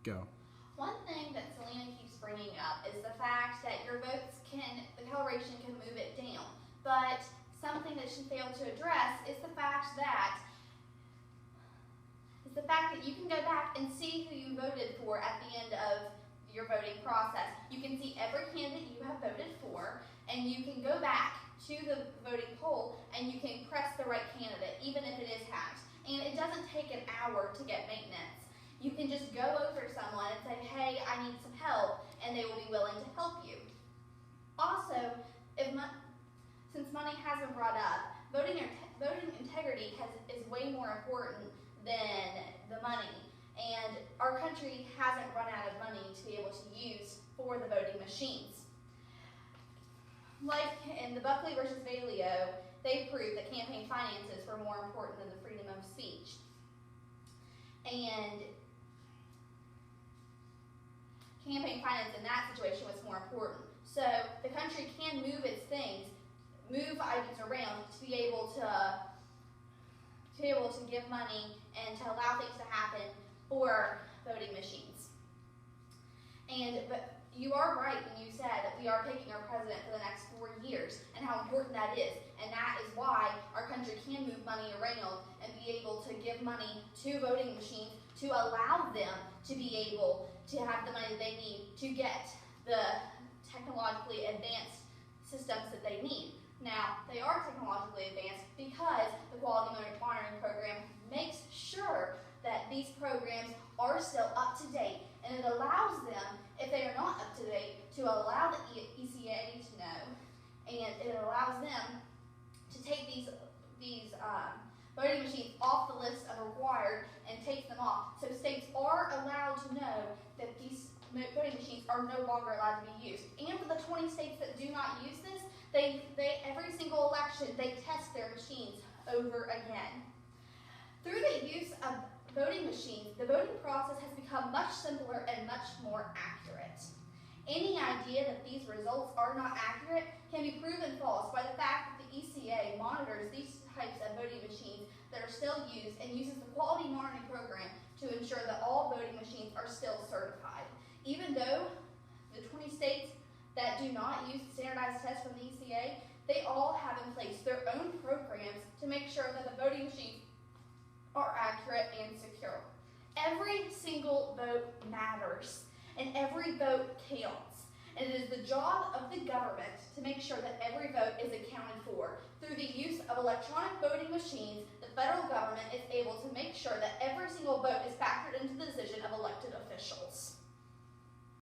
Go. One thing that Selena keeps bringing up is the fact that your votes the coloration can move it down. But something that she failed to address is the fact that you can go back and see who you voted for at the end of your voting process. You can see every candidate you have voted for, and you can go back to the voting poll and you can press the right candidate, even if it is hacked. And it doesn't take an hour to get maintenance. You can just go over to someone and say, hey, I need some help, and they will be willing to help you. Also, since money has been brought up, voting integrity is way more important than the money. And our country hasn't run out of money to be able to use for the voting machines. Like in the Buckley versus Valeo, they proved that campaign finances were more important than the freedom of speech. And campaign finance in that situation was more important. So the country can move its things, move items around to be able to give money and to allow things to happen for voting machines. But you are right when you said that we are picking our president for the next 4 years and how important that is. And that is why our country can move money around and be able to give money to voting machines to allow them to be able to have the money that they need to get the technologically advanced systems that they need. Now, they are technologically advanced because the Quality Monitoring Program makes sure that these programs are still up to date, and it allows them, if they are not up to date, to allow the ECA to know, and it allows them to take these voting machines off the list of required and take them off. So states are allowed to know that these voting machines are no longer allowed to be used. And for the 20 states that do not use this, every single election, they test their machines over again. Through the use of voting machines, the voting process has become much simpler and much more accurate. Any idea that these results are not accurate can be proven false by the fact that the ECA monitors these types of voting machines that are still used and uses the Quality Monitoring Program to ensure that all voting machines are still certified. Even though the 20 states that do not use the standardized test from the ECA, they all have in place their own programs to make sure that the voting machines are accurate and secure. Every single vote matters, and every vote counts. And it is the job of the government to make sure that every vote is accounted for. Through the use of electronic voting machines, the federal government is able to make sure that every single vote is factored into the decision of elected officials.